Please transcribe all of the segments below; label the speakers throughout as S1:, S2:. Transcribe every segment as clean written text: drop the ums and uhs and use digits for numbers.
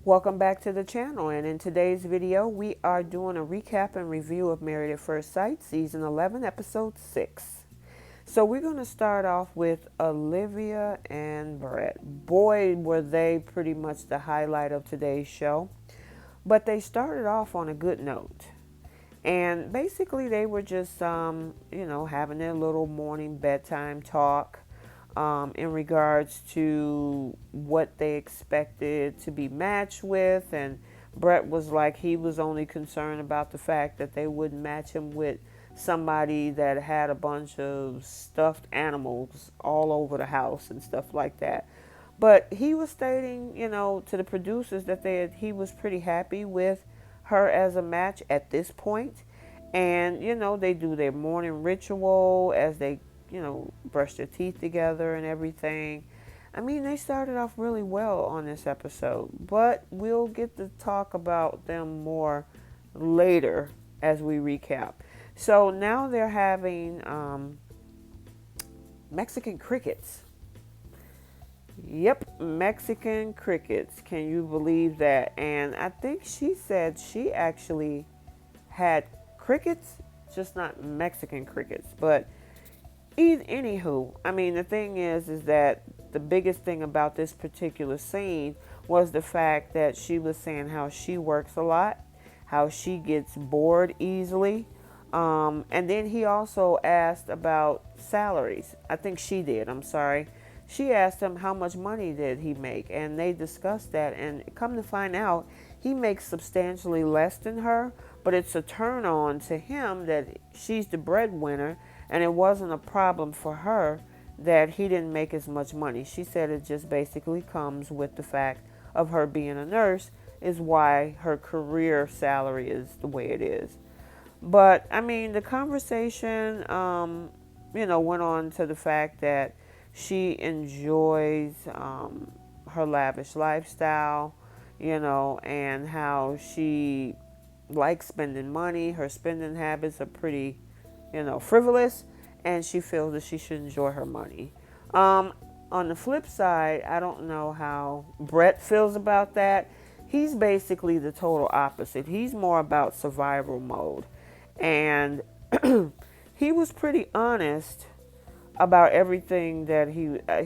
S1: Welcome back to the channel, and in today's video we are doing a recap and review of Married at First Sight season 11 episode 6. So we're going to start off with Olivia and Brett. Boy, were they pretty much the highlight of today's show, but they started off on a good note. And basically they were just having their little morning bedtime talk in regards to what they expected to be matched with. And Brett was like, he was only concerned about the fact that they wouldn't match him with somebody that had a bunch of stuffed animals all over the house and stuff like that. But he was stating, to the producers that he was pretty happy with her as a match at this point. And, they do their morning ritual as they brush their teeth together and everything. I mean, they started off really well on this episode, but we'll get to talk about them more later as we recap. So now they're having Mexican crickets. Yep, Mexican crickets. Can you believe that? And I think she said she actually had crickets, just not Mexican crickets, but anywho, I mean, the thing is that the biggest thing about this particular scene was the fact that she was saying how she works a lot, how she gets bored easily. And then he also asked about salaries. I think she did. I'm sorry. She asked him how much money did he make, and they discussed that. And come to find out, he makes substantially less than her, but it's a turn on to him that she's the breadwinner. And it wasn't a problem for her that he didn't make as much money. She said it just basically comes with the fact of her being a nurse is why her career salary is the way it is. But, I mean, the conversation, went on to the fact that she enjoys her lavish lifestyle, and how she likes spending money. Her spending habits are pretty frivolous, and she feels that she should enjoy her money. On the flip side, I don't know how Brett feels about that. He's basically the total opposite. He's more about survival mode. And he was pretty honest about everything that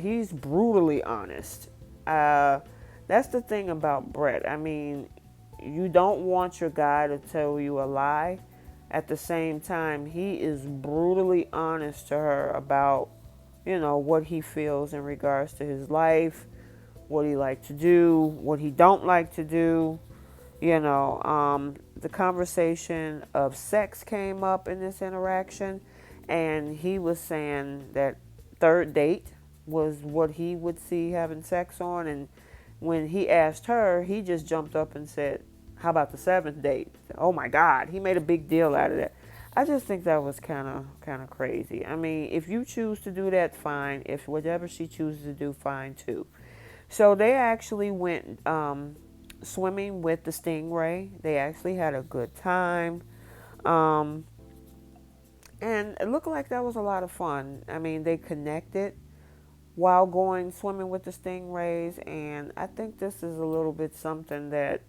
S1: he's brutally honest. That's the thing about Brett. I mean, you don't want your guy to tell you a lie. At the same time, he is brutally honest to her about, what he feels in regards to his life, what he like to do, what he don't like to do. The conversation of sex came up in this interaction, and he was saying that third date was what he would see having sex on. And when he asked her, he just jumped up and said, how about the seventh date? Oh my God, he made a big deal out of that. I just think that was kind of crazy. I mean, if you choose to do that, fine. If whatever she chooses to do, fine too. So they actually went swimming with the stingray. They actually had a good time. And it looked like that was a lot of fun. I mean, they connected while going swimming with the stingrays. And I think this is a little bit something that,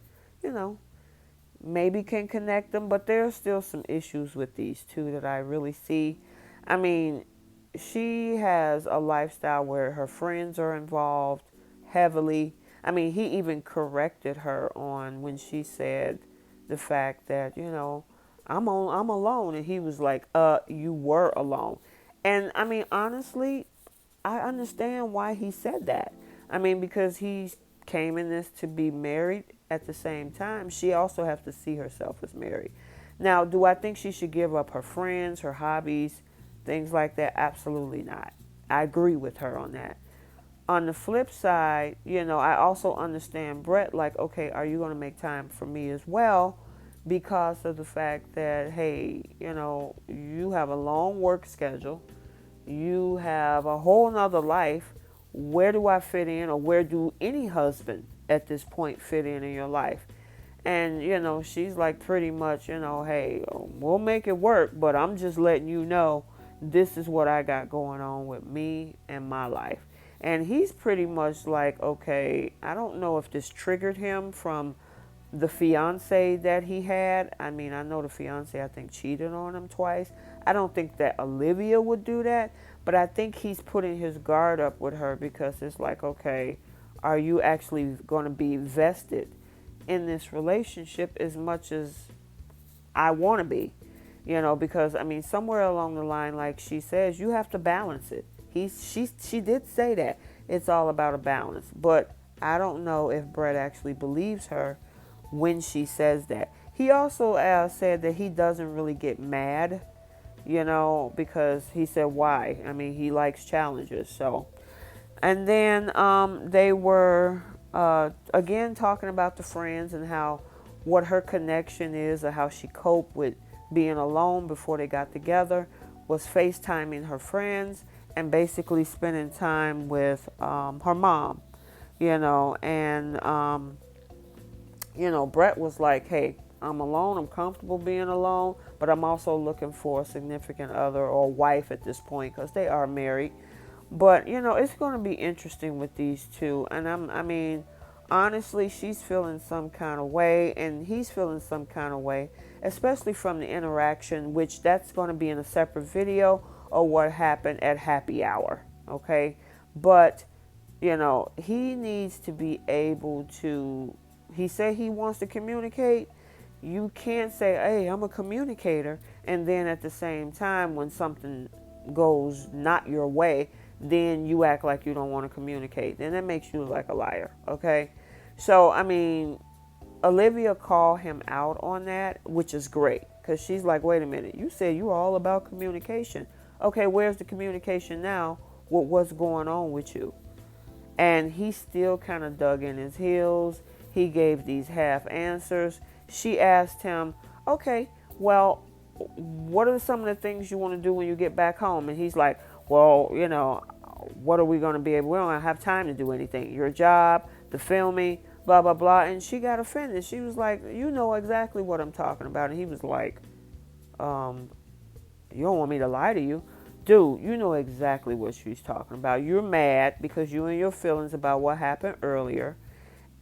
S1: maybe can connect them, but there's still some issues with these two that I really see. I mean, she has a lifestyle where her friends are involved heavily. I mean, he even corrected her on when she said the fact that, I'm alone. And he was like, you were alone. And I mean, honestly, I understand why he said that. I mean, because he came in this to be married. At the same time, she also has to see herself as married. Now, do I think she should give up her friends, her hobbies, things like that? Absolutely not. I agree with her on that. On the flip side, I also understand Brett, like, okay, are you going to make time for me as well? Because of the fact that, hey, you have a long work schedule. You have a whole nother life. Where do I fit in, or where do any husband at this point fit in your life? And, she's like pretty much, hey, we'll make it work, but I'm just letting you know this is what I got going on with me and my life. And he's pretty much like, okay, I don't know if this triggered him from the fiance that he had. I mean, I know the fiance, I think, cheated on him twice. I don't think that Olivia would do that, but I think he's putting his guard up with her because it's like, okay, are you actually going to be vested in this relationship as much as I want to be? You know, because I mean, somewhere along the line, like she says, you have to balance it. She did say that it's all about a balance, but I don't know if Brett actually believes her when she says that. He also said that he doesn't really get mad, you know, because he said why. I mean, he likes challenges. So, and then they were again talking about the friends and how what her connection is or how she coped with being alone before they got together was FaceTiming her friends and basically spending time with her mom, you know, and you know, Brett was like, hey, I'm alone. I'm comfortable being alone, but I'm also looking for a significant other or wife at this point because they are married. But, you know, it's going to be interesting with these two. And I mean, honestly, she's feeling some kind of way and he's feeling some kind of way, especially from the interaction, which that's going to be in a separate video or what happened at happy hour. Okay. But, you know, he needs to be able to, he said he wants to communicate. You can't say, hey, I'm a communicator. And then at the same time, when something goes not your way, then you act like you don't want to communicate. Then that makes you look like a liar. Okay. So, I mean, Olivia called him out on that, which is great. Because she's like, wait a minute. You said you were all about communication. Okay, where's the communication now? What's going on with you? And he still kind of dug in his heels. He gave these half answers. She asked him, okay, well, what are some of the things you want to do when you get back home? And he's like, well, you know, what are we going to be able, we don't have time to do anything. Your job, the filming, blah, blah, blah. And she got offended. She was like, you know exactly what I'm talking about. And he was like, you don't want me to lie to you. Dude, you know exactly what she's talking about. You're mad because you and your feelings about what happened earlier.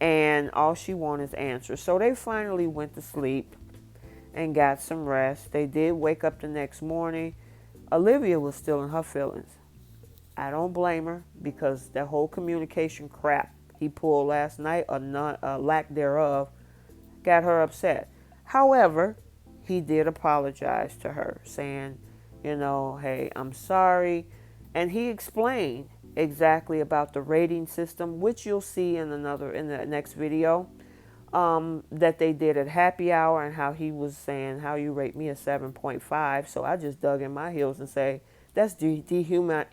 S1: And all she wants is answers. So they finally went to sleep and got some rest. They did wake up the next morning. Olivia was still in her feelings. I don't blame her because that whole communication crap he pulled last night, or lack thereof, got her upset. However, he did apologize to her, saying, you know, hey, I'm sorry. And he explained exactly about the rating system, which you'll see in the next video, that they did at happy hour, and how he was saying how you rate me a 7.5. So I just dug in my heels and say that's dehumanizing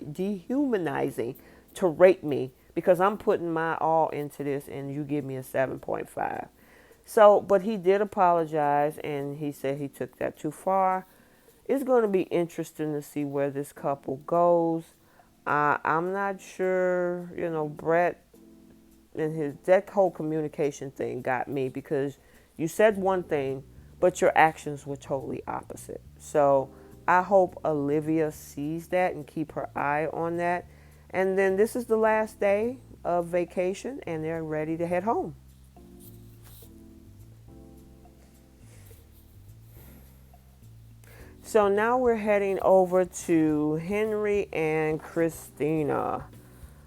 S1: to rate me because I'm putting my all into this and you give me a 7.5. So, but he did apologize and he said he took that too far. It's going to be interesting to see where this couple goes. I'm not sure, you know, Brett and that whole communication thing got me because you said one thing, but your actions were totally opposite. So I hope Olivia sees that and keep her eye on that. And then this is the last day of vacation and they're ready to head home. So now we're heading over to Henry and Christina.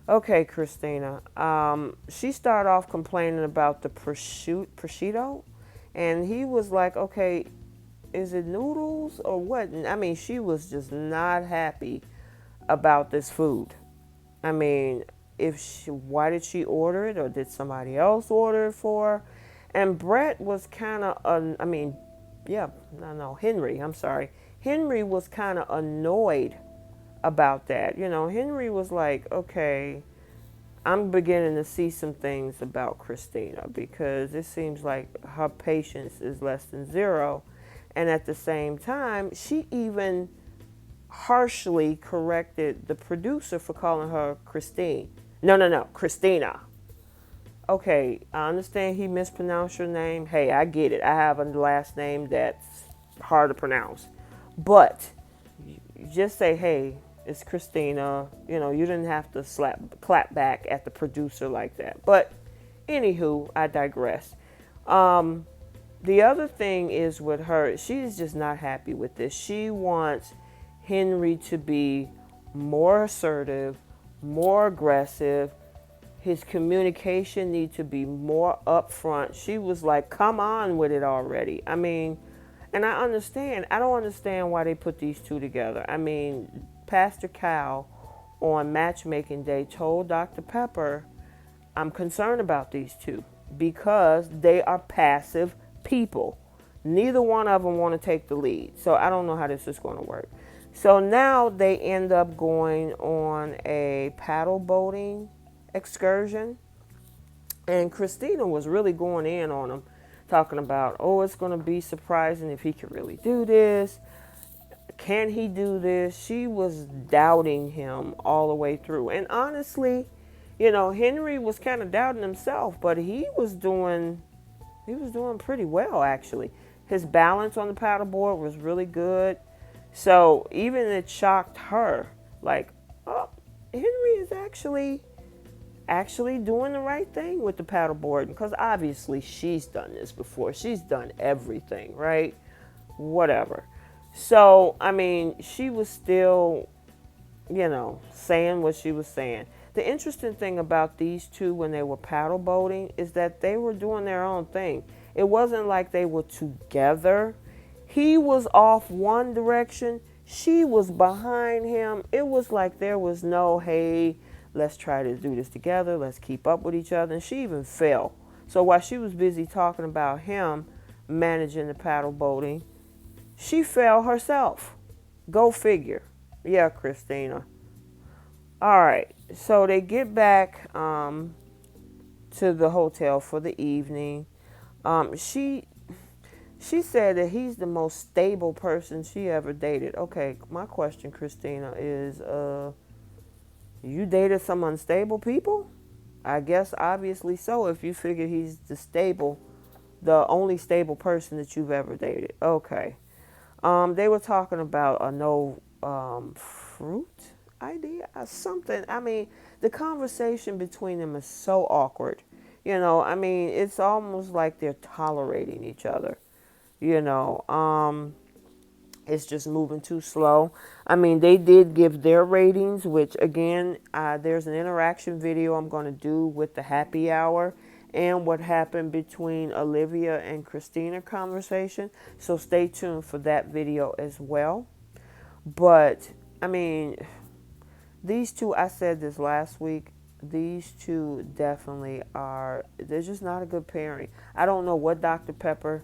S1: Okay, Christina. She started off complaining about the prosciutto, and he was like, okay, is it noodles or what? I mean, she was just not happy about this food. I mean, why did she order it, or did somebody else order it for her? And Brett was kind of, Henry, I'm sorry. Henry was kind of annoyed about that. You know, Henry was like, okay, I'm beginning to see some things about Christina because it seems like her patience is less than zero. And at the same time, she even harshly corrected the producer for calling her Christine. No, Christina. Okay, I understand he mispronounced your name. Hey, I get it. I have a last name that's hard to pronounce. But just say, hey, It's Christina. You didn't have to clap back at the producer like that. But anywho, I digress. Um, the other thing is with her, she's just not happy with this. She wants Henry to be more assertive, more aggressive. His communication needs to be more upfront. She was like, come on with it already. I mean, and I understand. I don't understand why they put these two together. I mean, Pastor Cal on matchmaking day told Dr. Pepper, I'm concerned about these two because they are passive people. Neither one of them want to take the lead. So I don't know how this is going to work. So now they end up going on a paddle boating excursion. And Christina was really going in on him, talking about, oh, it's going to be surprising if he can really do this. Can he do this? She was doubting him all the way through. And honestly, Henry was kind of doubting himself, but he was doing pretty well actually. His balance on the paddleboard was really good. So even it shocked her, like, oh, Henry is actually doing the right thing with the paddleboard, because obviously she's done this before. She's done everything, right? Whatever. So, I mean, she was still, saying what she was saying. The interesting thing about these two when they were paddle boating is that they were doing their own thing. It wasn't like they were together. He was off one direction. She was behind him. It was like there was no, hey, let's try to do this together. Let's keep up with each other. And she even fell. So while she was busy talking about him managing the paddle boating, she fell herself. Go figure. Yeah, Christina. All right. So they get back to the hotel for the evening. She said that he's the most stable person she ever dated. Okay, my question, Christina, is you dated some unstable people? I guess obviously so, if you figure he's the only stable person that you've ever dated. Okay. They were talking about a no fruit idea or something. I mean, the conversation between them is so awkward. I mean, it's almost like they're tolerating each other. It's just moving too slow. I mean, they did give their ratings, which again, there's an interaction video I'm going to do with the happy hour and what happened between Olivia and Christina conversation. So stay tuned for that video as well. But, I mean, these two, I said this last week, these two definitely they're just not a good pairing. I don't know what Dr. Pepper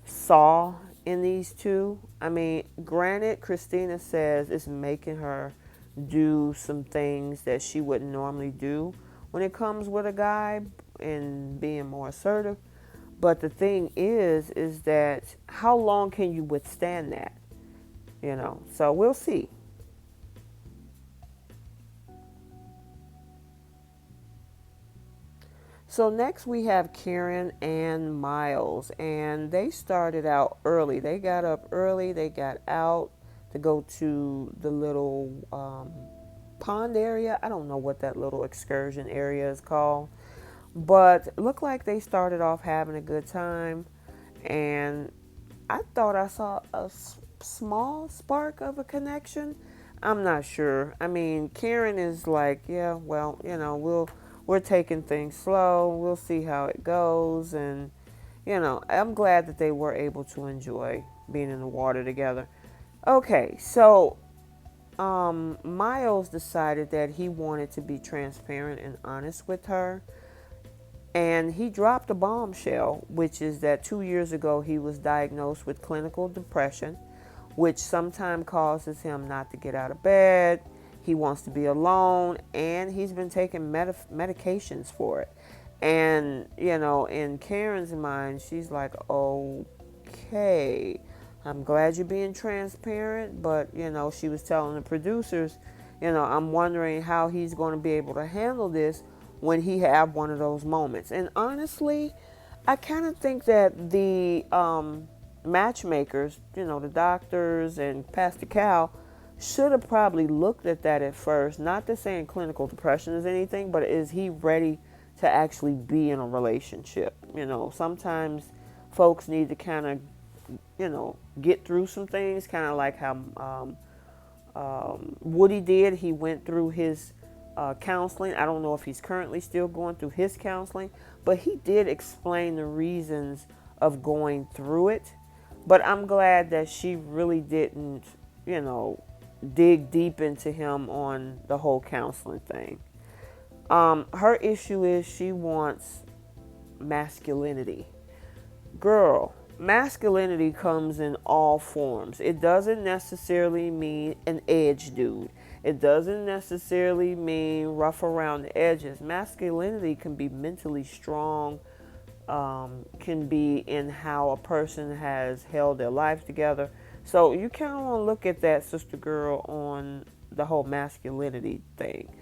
S1: saw in these two. I mean, granted, Christina says it's making her do some things that she wouldn't normally do when it comes with a guy and being more assertive. But the thing is that how long can you withstand that? So we'll see. So next we have Karen and Miles, and they started out early. They got up early. They got out to go to the little pond area. I don't know what that little excursion area is called, but it looked like they started off having a good time. And I thought I saw a small spark of a connection. I'm not sure. I mean, Karen is like, yeah, well, we're taking things slow. We'll see how it goes. And, I'm glad that they were able to enjoy being in the water together. Okay, so Miles decided that he wanted to be transparent and honest with her. And he dropped a bombshell, which is that 2 years ago he was diagnosed with clinical depression, which sometimes causes him not to get out of bed. He wants to be alone, and he's been taking medications for it. And, in Karen's mind, she's like, okay, I'm glad you're being transparent, but, she was telling the producers, I'm wondering how he's going to be able to handle this when he have one of those moments. And honestly, I kind of think that the matchmakers, the doctors and Pastor Cal, should have probably looked at that at first. Not to saying clinical depression is anything, but is he ready to actually be in a relationship? Sometimes folks need to kind of, get through some things, kind of like how Woody did. He went through his counseling. I don't know if he's currently still going through his counseling, but he did explain the reasons of going through it. But I'm glad that she really didn't, dig deep into him on the whole counseling thing. Her issue is she wants masculinity. Girl, masculinity comes in all forms. It doesn't necessarily mean an edge dude. It doesn't necessarily mean rough around the edges. Masculinity can be mentally strong, can be in how a person has held their life together. So you kind of want to look at that, sister girl, on the whole masculinity thing.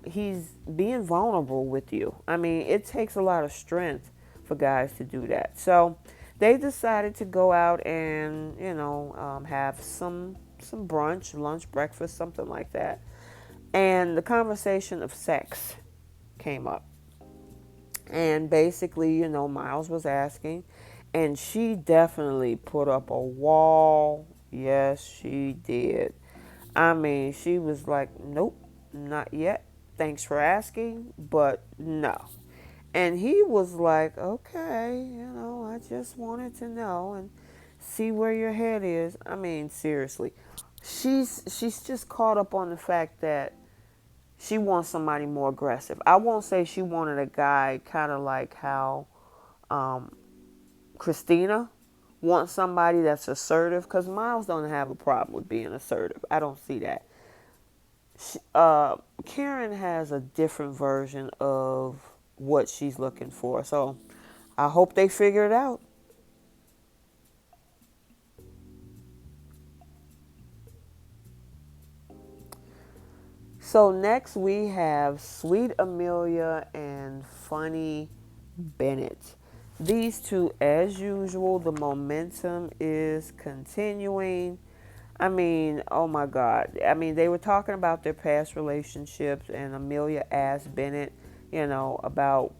S1: He's being vulnerable with you. I mean, it takes a lot of strength for guys to do that. So they decided to go out and, have some brunch, lunch, breakfast, something like that. And the conversation of sex came up. And basically, Miles was asking, and she definitely put up a wall. Yes, she did. I mean, she was like, nope, not yet. Thanks for asking, but no. And he was like, okay, I just wanted to know and see where your head is. I mean, seriously. She's just caught up on the fact that she wants somebody more aggressive. I won't say she wanted a guy kind of like how Christina wants somebody that's assertive, because Miles don't have a problem with being assertive. I don't see that. Karen has a different version of what she's looking for. So I hope they figure it out. So next we have Sweet Amelia and Funny Bennett. These two, as usual, the momentum is continuing. I mean, oh my God. I mean, they were talking about their past relationships, and Amelia asked Bennett, about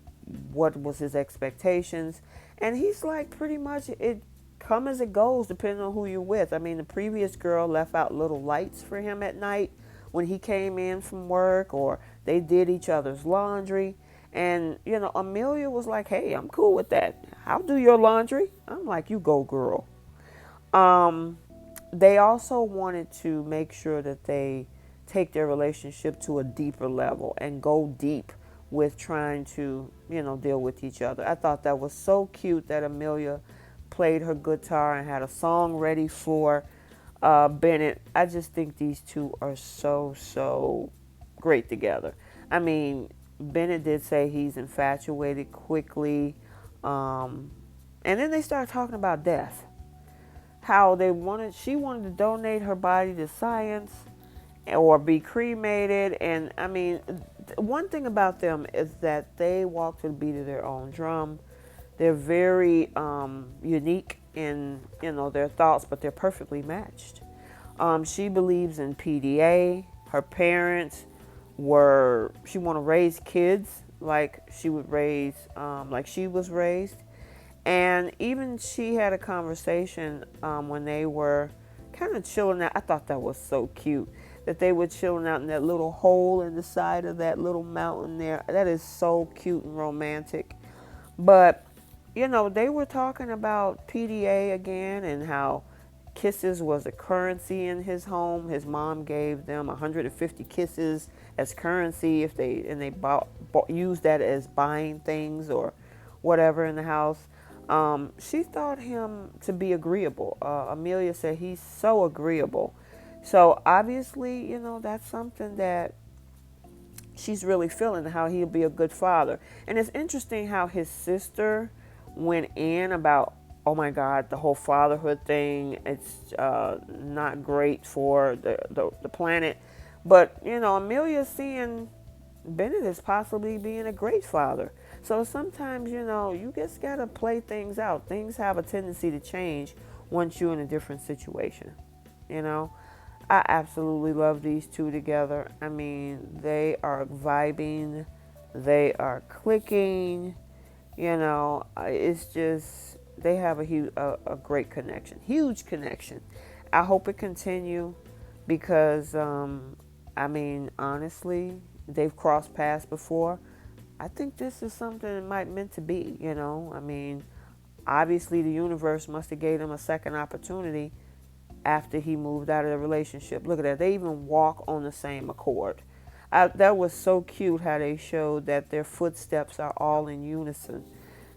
S1: what was his expectations. And he's like, pretty much, it come as it goes, depending on who you're with. I mean, the previous girl left out little lights for him at night when he came in from work, or they did each other's laundry. And, Amelia was like, hey, I'm cool with that. I'll do your laundry. I'm like, you go, girl. They also wanted to make sure that they take their relationship to a deeper level and go deep with trying to, deal with each other. I thought that was so cute that Amelia played her guitar and had a song ready for Bennett. I just think these two are so great together. I mean, Bennett did say he's infatuated quickly. And then they started talking about death. How she wanted to donate her body to science or be cremated. And I mean, one thing about them is that they walk to the beat of their own drum. They're very unique in, their thoughts, but they're perfectly matched. She believes in PDA. Her parents she want to raise kids like she would raise, like she was raised. And even she had a conversation when they were kind of chilling out. I thought that was so cute that they were chilling out in that little hole in the side of that little mountain there. That is so cute and romantic. But, they were talking about PDA again and how kisses was a currency in his home. His mom gave them 150 kisses as currency if they used that as buying things or whatever in the house. She thought him to be agreeable. Amelia said he's so agreeable. So obviously, that's something that she's really feeling, how he'll be a good father. And it's interesting how his sister went in about, oh my God, the whole fatherhood thing. It's not great for the planet. But, Amelia's seeing Bennett as possibly being a great father. So sometimes, you just got to play things out. Things have a tendency to change once you're in a different situation. I absolutely love these two together. I mean, they are vibing, they are clicking. It's just they have a great connection, huge connection. I hope it continue because I mean, honestly, they've crossed paths before. I think this is something that might meant to be. I mean, obviously the universe must have gave him a second opportunity after he moved out of the relationship. Look at that. They even walk on the same accord. That was so cute how they showed that their footsteps are all in unison.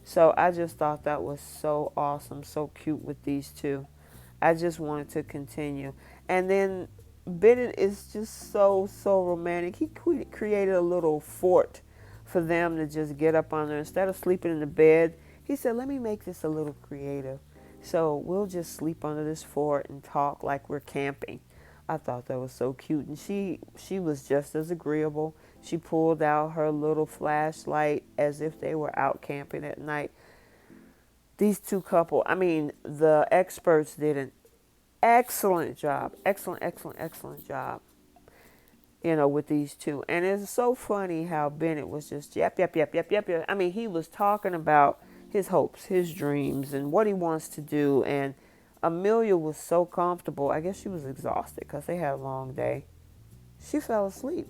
S1: So I just thought that was so awesome, so cute with these two. I just wanted to continue. And then Bennett is just so romantic. He created a little fort for them to just get up under. Instead of sleeping in the bed, he said, let me make this a little creative. So we'll just sleep under this fort and talk like we're camping. I thought that was so cute. And she was just as agreeable. She pulled out her little flashlight as if they were out camping at night. These two couple, I mean, the experts did an excellent job. Excellent job, with these two. And it's so funny how Bennett was just yep. I mean, he was talking about his hopes, his dreams, and what he wants to do. And Amelia was so comfortable. I guess she was exhausted because they had a long day. She fell asleep.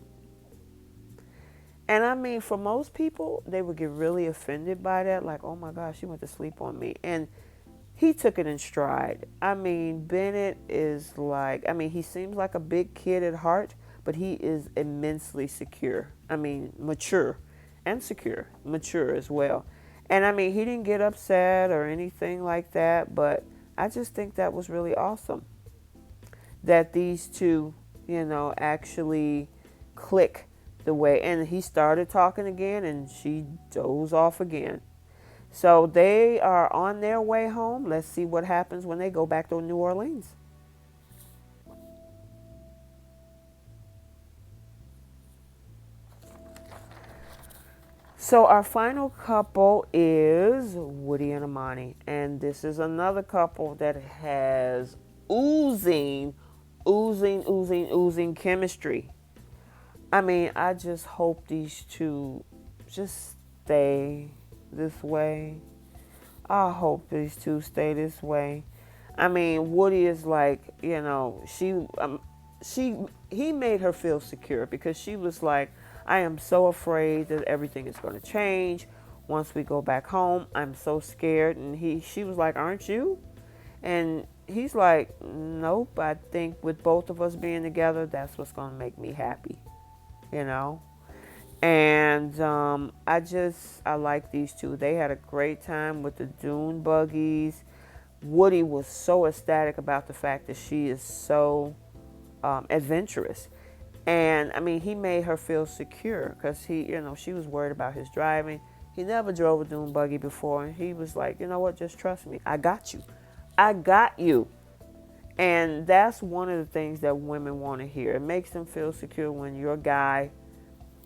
S1: And I mean, for most people, they would get really offended by that. Like, oh my gosh, she went to sleep on me. And he took it in stride. I mean, Bennett is like, I mean, he seems like a big kid at heart, but he is immensely secure. I mean, mature and secure, mature as well. And I mean, he didn't get upset or anything like that, but I just think that was really awesome that these two, actually click the way. And he started talking again and she dozed off again. So they are on their way home. Let's see what happens when they go back to New Orleans. So our final couple is Woody and Amani. And this is another couple that has oozing chemistry. I mean, I just hope these two just stay this way. I hope these two stay this way. I mean, Woody is like, he made her feel secure because she was like, I am so afraid that everything is going to change once we go back home. I'm so scared. And she was like, aren't you? And he's like, nope, I think with both of us being together, that's what's going to make me happy, And I like these two. They had a great time with the dune buggies. Woody was so ecstatic about the fact that she is so adventurous. And I mean, he made her feel secure because she was worried about his driving. He never drove a dune buggy before. And he was like, you know what, just trust me. I got you. I got you. And that's one of the things that women want to hear. It makes them feel secure when your guy,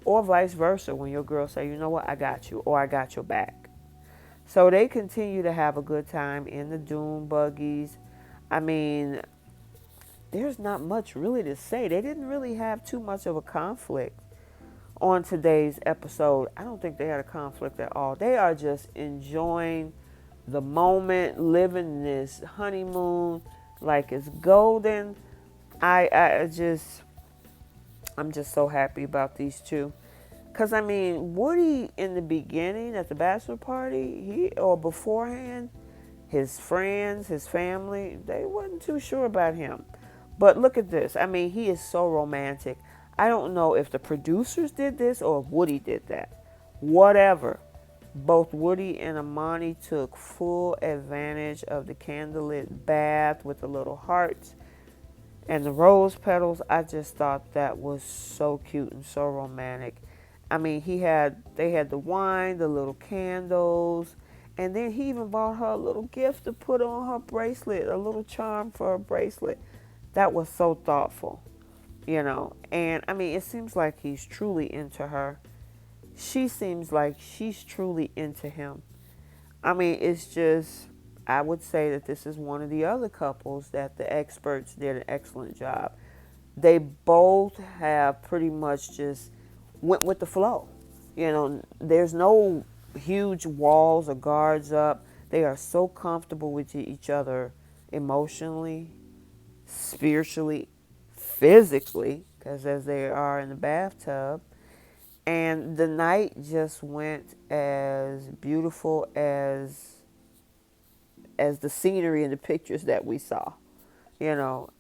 S1: or vice versa, when your girl say, you know what, I got you, or I got your back. So they continue to have a good time in the dune buggies. I mean, there's not much really to say. They didn't really have too much of a conflict on today's episode. I don't think they had a conflict at all. They are just enjoying the moment, living this honeymoon like it's golden. I'm just so happy about these two. Because, I mean, Woody in the beginning at the bachelor party, or beforehand, his friends, his family, they wasn't too sure about him. But look at this. I mean, he is so romantic. I don't know if the producers did this or if Woody did that. Whatever. Both Woody and Amani took full advantage of the candlelit bath with the little hearts and the rose petals. I just thought that was so cute and so romantic. I mean, they had the wine, the little candles, and then he even bought her a little gift to put on her bracelet, a little charm for her bracelet. That was so thoughtful, And I mean, it seems like he's truly into her. She seems like she's truly into him. I mean, it's just, I would say that this is one of the other couples that the experts did an excellent job. they both have pretty much just went with the flow. You know, there's no huge walls or guards up. They are so comfortable with each other emotionally, spiritually, physically, because as they are in the bathtub. And the night just went as beautiful as the scenery and the pictures that we saw. You know,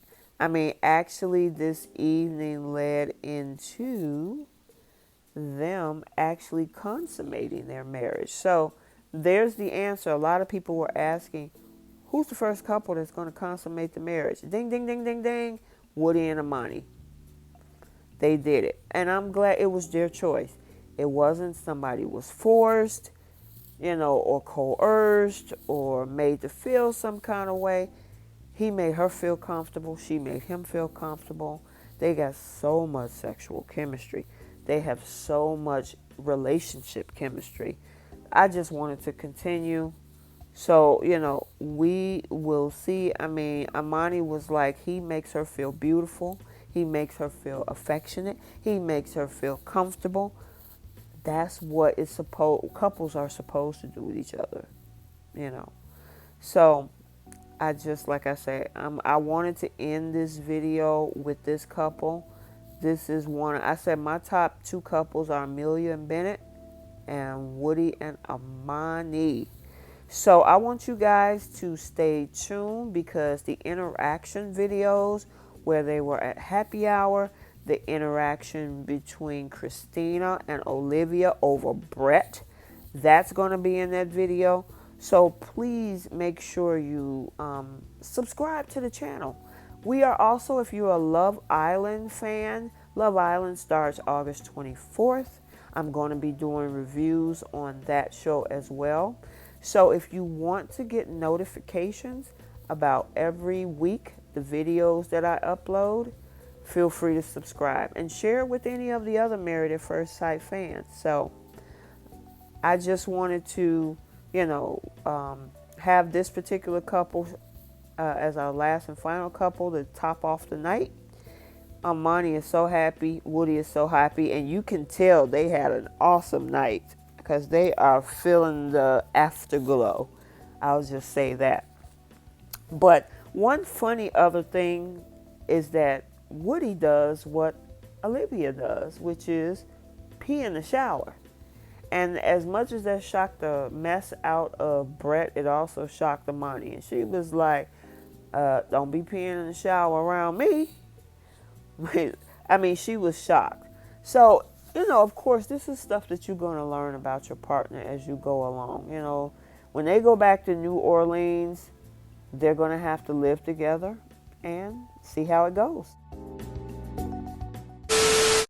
S1: I mean, actually, this evening led into them actually consummating their marriage. So there's the answer. A lot of people were asking, who's the first couple that's going to consummate the marriage? Ding, ding, ding, ding, ding. Woody and Amani. They did it. And I'm glad it was their choice. It wasn't somebody was forced, you know, or coerced or made to feel some kind of way. He made her feel comfortable. She made him feel comfortable. They got so much sexual chemistry. They have so much relationship chemistry. I just wanted to continue. So, you know, we will see. I mean, Amani was like, he makes her feel beautiful. He makes her feel affectionate. He makes her feel comfortable. That's what couples are supposed to do with each other, you know. So, I just, like I said, I wanted to end this video with this couple. This is one, I said my top two couples are Amelia and Bennett and Woody and Amani. So I want you guys to stay tuned because the interaction videos where they were at happy hour, the interaction between Christina and Olivia over Brett, that's going to be in that video. So please make sure you subscribe to the channel. We are also, if you're a Love Island fan, Love Island starts August 24th. I'm going to be doing reviews on that show as well. So if you want to get notifications about every week, the videos that I upload, feel free to subscribe and share it with any of the other Married at First Sight fans. So I just wanted to, you know, have this particular couple as our last and final couple to top off the night. Amani is so happy. Woody is so happy. And you can tell they had an awesome night because they are feeling the afterglow. I'll just say that. But one funny other thing is that Woody does what Olivia does, which is pee in the shower. And as much as that shocked the mess out of Brett, it also shocked Amani. And she was like, don't be peeing in the shower around me. I mean, she was shocked. So, you know, of course, this is stuff that you're going to learn about your partner as you go along. You know, when they go back to New Orleans, they're going to have to live together and see how it goes.